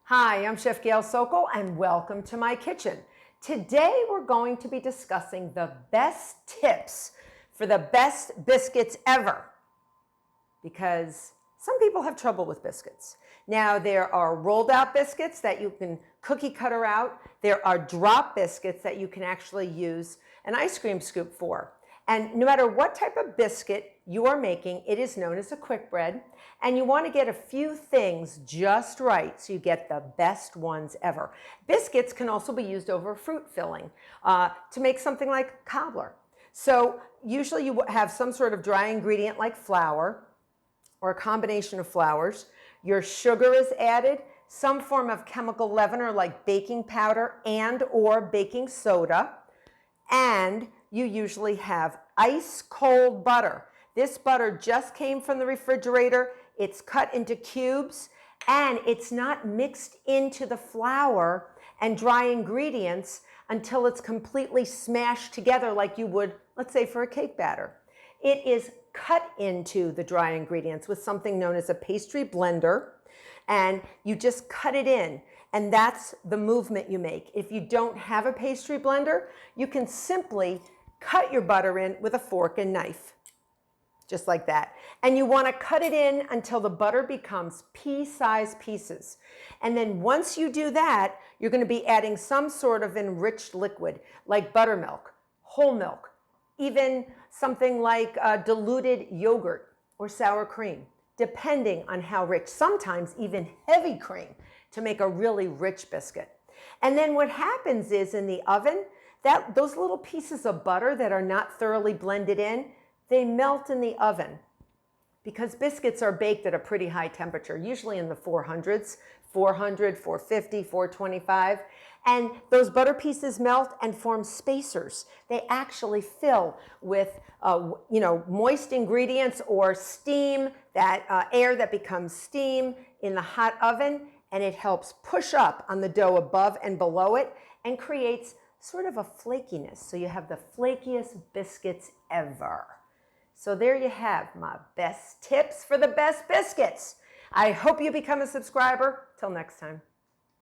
Hi, I'm Chef Gail and welcome to my kitchen. Today we're going to be discussing the best tips for the best biscuits ever, because some people have trouble with biscuits. Now there are rolled out biscuits that you can cookie cutter out. There are drop biscuits that you can actually use an ice cream scoop for. And no matter what type of biscuit you are making, it is known as a quick bread. And you want to get a few things just right so you get the best ones ever. Biscuits can also be used over fruit filling to make something like cobbler. So usually you have some sort of dry ingredient like flour or a combination of flours. Your sugar is added, some form of chemical leavener like baking powder and or baking soda, and you usually have ice cold butter. This butter just came from the refrigerator. It's cut into cubes and it's not mixed into the flour and dry ingredients until it's completely smashed together like you would, let's say, for a cake batter. It is cut into the dry ingredients with something known as a pastry blender, and you just cut it in. And that's the movement you make. If you don't have a pastry blender, you can simply cut your butter in with a fork and knife, just like that. And you want to cut it in until the butter becomes pea-sized pieces. And then once you do that, you're going to be adding some sort of enriched liquid, like buttermilk, whole milk, even something like diluted yogurt or sour cream, depending on how rich, sometimes even heavy cream, to make a really rich biscuit. And then what happens is in the oven, those little pieces of butter that are not thoroughly blended in, they melt in the oven because biscuits are baked at a pretty high temperature, usually in the 400s, 400, 450, 425. And those butter pieces melt and form spacers. They actually fill with moist ingredients or steam, air that becomes steam in the hot oven, and it helps push up on the dough above and below it and creates sort of a flakiness. So you have the flakiest biscuits ever. So there you have my best tips for the best biscuits. I hope you become a subscriber. Till next time.